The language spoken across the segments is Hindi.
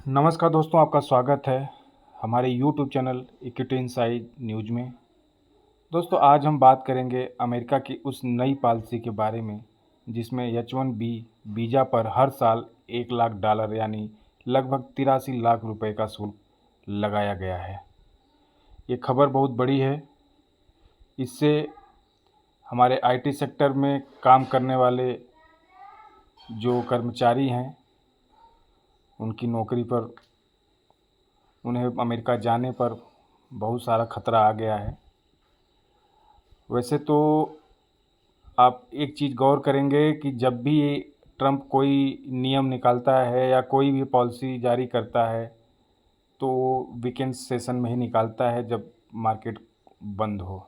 नमस्कार दोस्तों, आपका स्वागत है हमारे YouTube channel equity inside news में। दोस्तों, आज हम बात करेंगे अमेरिका की उस नई पॉलिसी के बारे में जिसमें H-1B वीज़ा पर हर साल $1 लाख यानी लगभग 83 लाख रुपए का शुल्क लगाया गया है। ये खबर बहुत बड़ी है। इससे हमारे आईटी सेक्टर में काम करने वाले जो कर्मचारी हैं उनकी नौकरी पर उन्हें अमेरिका जाने पर बहुत सारा खतरा आ गया है। वैसे तो आप एक चीज़ गौर करेंगे कि जब भी ट्रंप कोई नियम निकालता है या कोई भी पॉलिसी जारी करता है तो वीकेंड सेशन में ही निकालता है जब मार्केट बंद हो,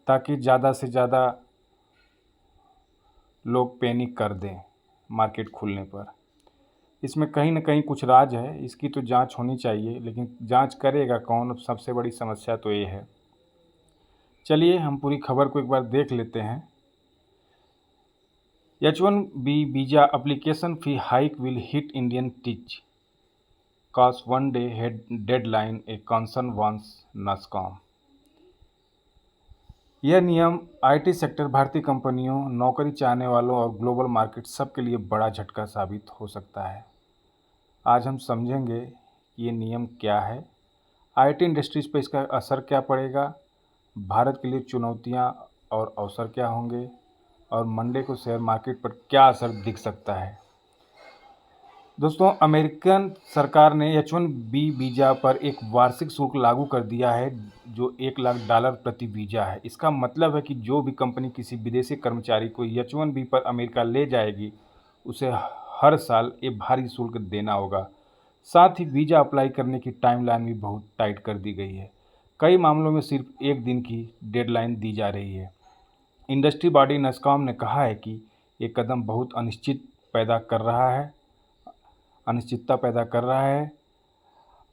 ताकि ज़्यादा से ज़्यादा लोग पैनिक कर दें मार्केट खुलने पर। इसमें कहीं ना कहीं कुछ राज है। इसकी तो जांच होनी चाहिए, लेकिन जांच करेगा कौन? सबसे बड़ी समस्या तो ये है। चलिए हम पूरी खबर को एक बार देख लेते हैं। H-1B visa application fee hike will hit Indian teach cause one day deadline, a concern warns NASSCOM। यह नियम आईटी सेक्टर, भारतीय कंपनियों, नौकरी चाहने वालों और ग्लोबल मार्केट सबके लिए बड़ा झटका साबित हो सकता है। आज हम समझेंगे कि ये नियम क्या है, आईटी इंडस्ट्रीज पर इसका असर क्या पड़ेगा, भारत के लिए चुनौतियां और अवसर क्या होंगे, और मंडे को शेयर मार्केट पर क्या असर दिख सकता है। दोस्तों, अमेरिकन सरकार ने H-1B वीज़ा पर एक वार्षिक शुल्क लागू कर दिया है जो $1 लाख प्रति वीज़ा है। इसका मतलब है कि जो भी कंपनी किसी विदेशी कर्मचारी को H-1B पर अमेरिका ले जाएगी उसे हर साल एक भारी शुल्क देना होगा। साथ ही वीज़ा अप्लाई करने की टाइमलाइन भी बहुत टाइट कर दी गई है। कई मामलों में सिर्फ एक दिन की डेडलाइन दी जा रही है। इंडस्ट्री बॉडी नस्कॉम ने कहा है कि ये कदम बहुत अनिश्चितता पैदा कर रहा है।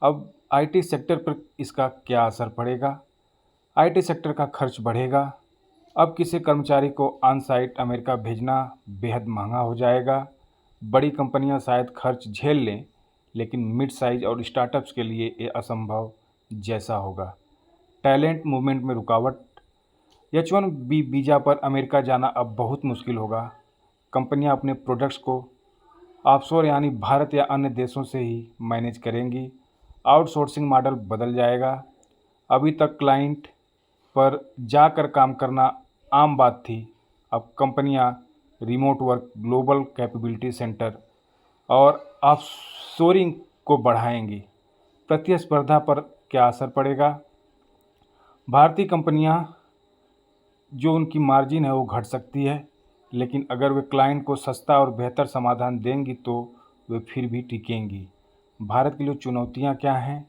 अब आईटी सेक्टर पर इसका क्या असर पड़ेगा? आईटी सेक्टर का खर्च बढ़ेगा। अब किसी कर्मचारी को ऑन साइट अमेरिका भेजना बेहद महंगा हो जाएगा। बड़ी कंपनियां शायद खर्च झेल लें, लेकिन मिड साइज और स्टार्टअप्स के लिए ये असंभव जैसा होगा। टैलेंट मूवमेंट में रुकावट। H-1B वीज़ा पर अमेरिका जाना अब बहुत मुश्किल होगा। कंपनियां अपने प्रोडक्ट्स को ऑफशोर यानी भारत या अन्य देशों से ही मैनेज करेंगी। आउटसोर्सिंग मॉडल बदल जाएगा। अभी तक क्लाइंट पर जाकर काम करना आम बात थी। अब कंपनियां remote work, global capability centre और ऑफशोरिंग को बढ़ाएंगी। प्रतिस्पर्धा पर क्या असर पड़ेगा? भारतीय कंपनियां जो उनकी मार्जिन है वो घट सकती है, लेकिन अगर वे क्लाइंट को सस्ता और बेहतर समाधान देंगी तो वे फिर भी टिकेंगी। भारत के लिए चुनौतियां क्या हैं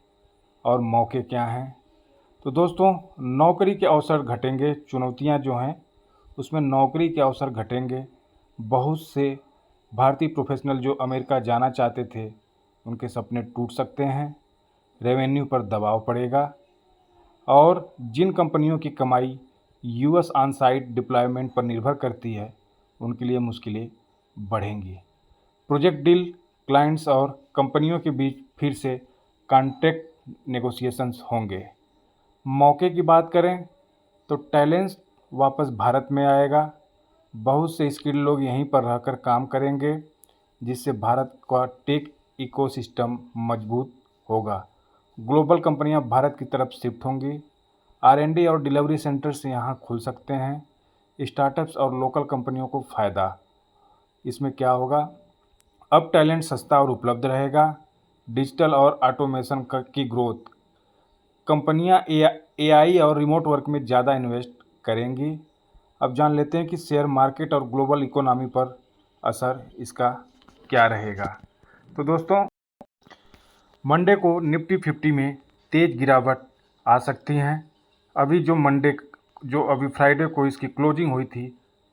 और मौके क्या हैं? तो दोस्तों, नौकरी के अवसर घटेंगे। चुनौतियां जो हैं उसमें नौकरी के अवसर घटेंगे। बहुत से भारतीय प्रोफेशनल जो अमेरिका जाना चाहते थे उनके सपने टूट सकते हैं। रेवेन्यू पर दबाव पड़ेगा और जिन कंपनियों की कमाई यूएस ऑन साइट डिप्लॉयमेंट पर निर्भर करती है उनके लिए मुश्किलें बढ़ेंगी। प्रोजेक्ट डील, क्लाइंट्स और कंपनियों के बीच फिर से कॉन्ट्रैक्ट नेगोशिएशंस होंगे। मौके की बात करें तो टैलेंट वापस भारत में आएगा। बहुत से स्किल्ड लोग यहीं पर रहकर काम करेंगे, जिससे भारत का टेक इकोसिस्टम मजबूत होगा। ग्लोबल कंपनियां भारत की तरफ शिफ्ट होंगी। R&D और डिलीवरी सेंटर्स यहाँ खुल सकते हैं। स्टार्टअप्स और लोकल कंपनियों को फ़ायदा। इसमें क्या होगा? अब टैलेंट सस्ता और उपलब्ध रहेगा। डिजिटल और ऑटोमेशन की ग्रोथ। कंपनियां AI और रिमोट वर्क में ज़्यादा इन्वेस्ट करेंगी। अब जान लेते हैं कि शेयर मार्केट और ग्लोबल इकोनॉमी पर असर इसका क्या रहेगा। तो दोस्तों, मंडे को निफ्टी 50 में तेज़ गिरावट आ सकती है। अभी फ्राइडे को इसकी क्लोजिंग हुई थी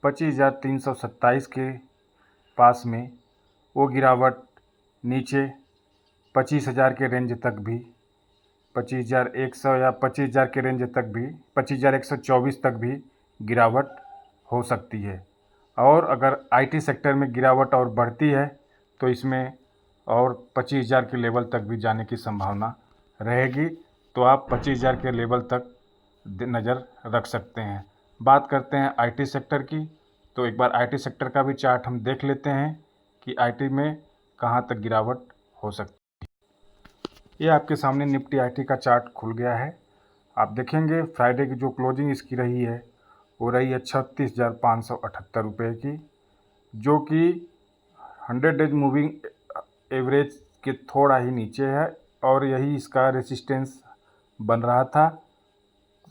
25,327 के पास में, वो गिरावट नीचे 25,000 के रेंज तक भी, 25,100 या 25,000 के रेंज तक भी, 25,124 तक भी गिरावट हो सकती है। और अगर आईटी सेक्टर में गिरावट और बढ़ती है तो इसमें और 25,000 के लेवल तक भी जाने की संभावना रहेगी। तो आप 25,000 के लेवल तक नज़र रख सकते हैं। बात करते हैं आईटी सेक्टर की, तो एक बार आईटी सेक्टर का भी चार्ट हम देख लेते हैं कि आईटी में कहाँ तक गिरावट हो सकती है। ये आपके सामने निफ्टी आईटी का चार्ट खुल गया है। आप देखेंगे फ्राइडे की जो क्लोजिंग इसकी रही है वो रही है 36,578 रुपये की, जो कि 100 डेज मूविंग एवरेज के थोड़ा ही नीचे है और यही इसका रेसिस्टेंस बन रहा था।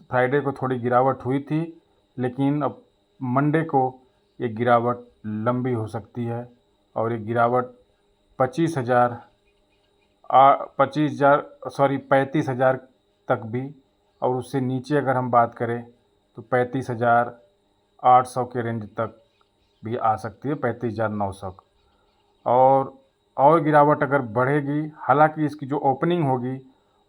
फ्राइडे को थोड़ी गिरावट हुई थी, लेकिन अब मंडे को ये गिरावट लंबी हो सकती है और ये गिरावट 35,000 तक भी, और उससे नीचे अगर हम बात करें तो 35,800 के रेंज तक भी आ सकती है, 35,900। और गिरावट अगर बढ़ेगी, हालांकि इसकी जो ओपनिंग होगी,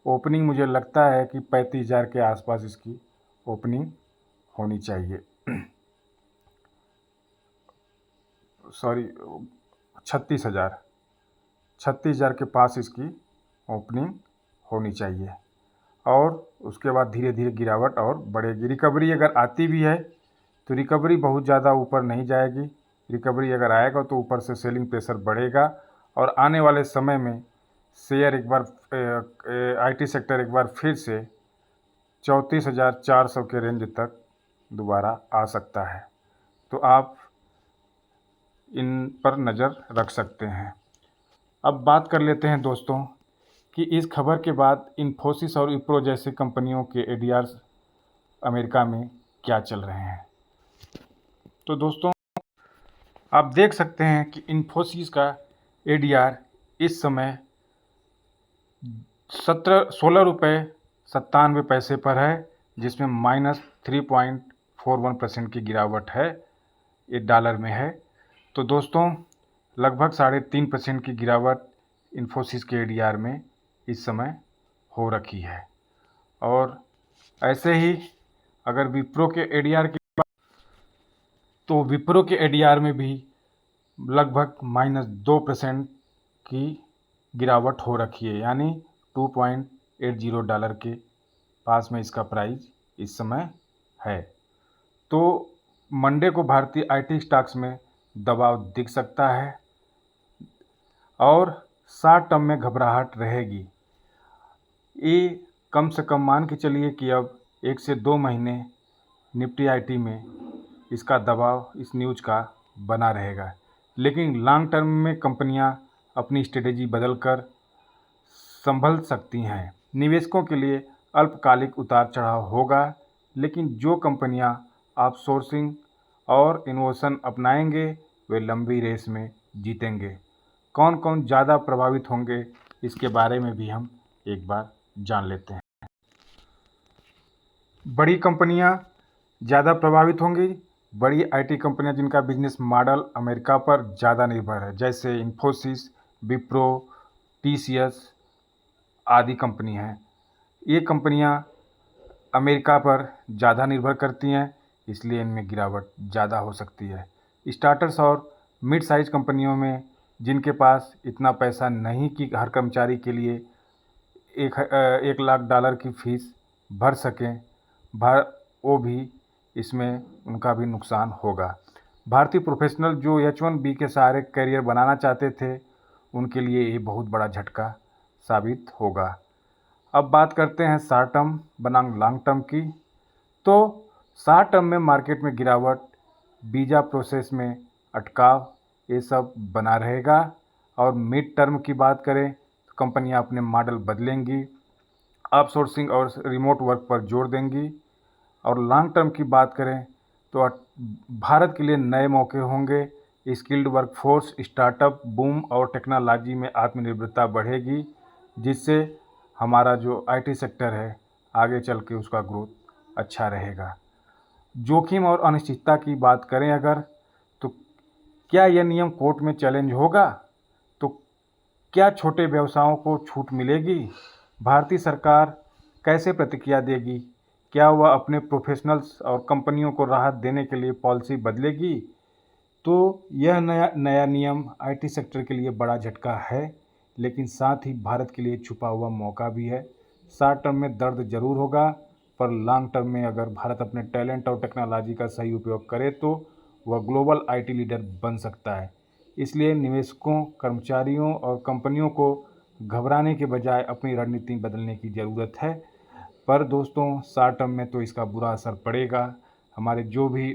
ओपनिंग मुझे लगता है कि 35,000 के आसपास इसकी ओपनिंग होनी चाहिए। सॉरी, 36,000 के पास इसकी ओपनिंग होनी चाहिए और उसके बाद धीरे धीरे गिरावट और बढ़ेगी। रिकवरी अगर आती भी है तो रिकवरी बहुत ज़्यादा ऊपर नहीं जाएगी। रिकवरी अगर आएगा तो ऊपर से सेलिंग प्रेशर बढ़ेगा और आने वाले समय में शेयर एक बार आईटी सेक्टर एक बार फिर से 34,400 के रेंज तक दोबारा आ सकता है। तो आप इन पर नज़र रख सकते हैं। अब बात कर लेते हैं दोस्तों कि इस खबर के बाद इन्फोसिस और विप्रो जैसी कंपनियों के एडीआर्स अमेरिका में क्या चल रहे हैं। तो दोस्तों आप देख सकते हैं कि इन्फोसिस का एडीआर इस समय 16 रुपये 97 पर है, जिसमें -3.41% की गिरावट है, ये डॉलर में है। तो दोस्तों लगभग 3.5% की गिरावट इन्फोसिस के एडीआर में इस समय हो रखी है। और ऐसे ही अगर विप्रो के एडीआर की बात, तो विप्रो के एडीआर में भी लगभग -2% की गिरावट हो रखी है, यानी $2.80 के पास में इसका प्राइस इस समय है। तो मंडे को भारतीय आईटी स्टॉक्स में दबाव दिख सकता है और शॉर्ट टर्म में घबराहट रहेगी। ये कम से कम मान के चलिए कि अब 1 से 2 महीने निफ्टी आईटी में इसका दबाव इस न्यूज़ का बना रहेगा, लेकिन लॉन्ग टर्म में कंपनियां अपनी स्ट्रेटेजी बदलकर संभल सकती हैं। निवेशकों के लिए अल्पकालिक उतार चढ़ाव होगा, लेकिन जो कंपनियां आउटसोर्सिंग और इनोवेशन अपनाएंगे वे लंबी रेस में जीतेंगे। कौन कौन ज़्यादा प्रभावित होंगे इसके बारे में भी हम एक बार जान लेते हैं। बड़ी कंपनियां ज़्यादा प्रभावित होंगी। बड़ी आईटी कंपनियां जिनका बिजनेस मॉडल अमेरिका पर ज़्यादा निर्भर है, जैसे इन्फोसिस, विप्रो, टीसीएस आदि कंपनी हैं। ये कंपनियां अमेरिका पर ज़्यादा निर्भर करती हैं, इसलिए इनमें गिरावट ज़्यादा हो सकती है। स्टार्टर्स और मिड साइज कंपनियों में जिनके पास इतना पैसा नहीं कि हर कर्मचारी के लिए 1 लाख डॉलर की फीस भर सकें, वो भी इसमें उनका भी नुकसान होगा। भारतीय प्रोफेशनल जो H1B के सहारे करियर बनाना चाहते थे, उनके लिए ये बहुत बड़ा झटका साबित होगा। अब बात करते हैं शॉर्ट टर्म बनाम लॉन्ग टर्म की। तो शॉर्ट टर्म में मार्केट में गिरावट, वीज़ा प्रोसेस में अटकाव, ये सब बना रहेगा। और मिड टर्म की बात करें तो कंपनियां अपने मॉडल बदलेंगी, आउटसोर्सिंग और रिमोट वर्क पर जोर देंगी। और लॉन्ग टर्म की बात करें तो भारत के लिए नए मौके होंगे। स्किल्ड वर्कफोर्स, स्टार्टअप बूम और टेक्नोलॉजी में आत्मनिर्भरता बढ़ेगी, जिससे हमारा जो आईटी सेक्टर है आगे चल के उसका ग्रोथ अच्छा रहेगा। जोखिम और अनिश्चितता की बात करें अगर, तो क्या यह नियम कोर्ट में चैलेंज होगा? तो क्या छोटे व्यवसायों को छूट मिलेगी? भारतीय सरकार कैसे प्रतिक्रिया देगी? क्या वह अपने प्रोफेशनल्स और कंपनियों को राहत देने के लिए पॉलिसी बदलेगी? तो यह नया नियम आईटी सेक्टर के लिए बड़ा झटका है, लेकिन साथ ही भारत के लिए छुपा हुआ मौका भी है। शॉर्ट टर्म में दर्द ज़रूर होगा, पर लॉन्ग टर्म में अगर भारत अपने टैलेंट और टेक्नोलॉजी का सही उपयोग करे तो वह ग्लोबल आईटी लीडर बन सकता है। इसलिए निवेशकों, कर्मचारियों और कंपनियों को घबराने के बजाय अपनी रणनीति बदलने की ज़रूरत है। पर दोस्तों, शॉर्ट टर्म में तो इसका बुरा असर पड़ेगा। हमारे जो भी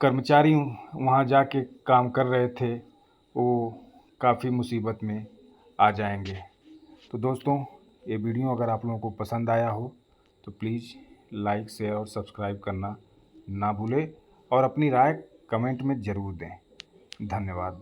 कर्मचारी वहाँ जाके काम कर रहे थे, वो काफ़ी मुसीबत में आ जाएंगे। तो दोस्तों, ये वीडियो अगर आप लोगों को पसंद आया हो तो प्लीज़ लाइक, शेयर और सब्सक्राइब करना ना भूलें और अपनी राय कमेंट में ज़रूर दें। धन्यवाद।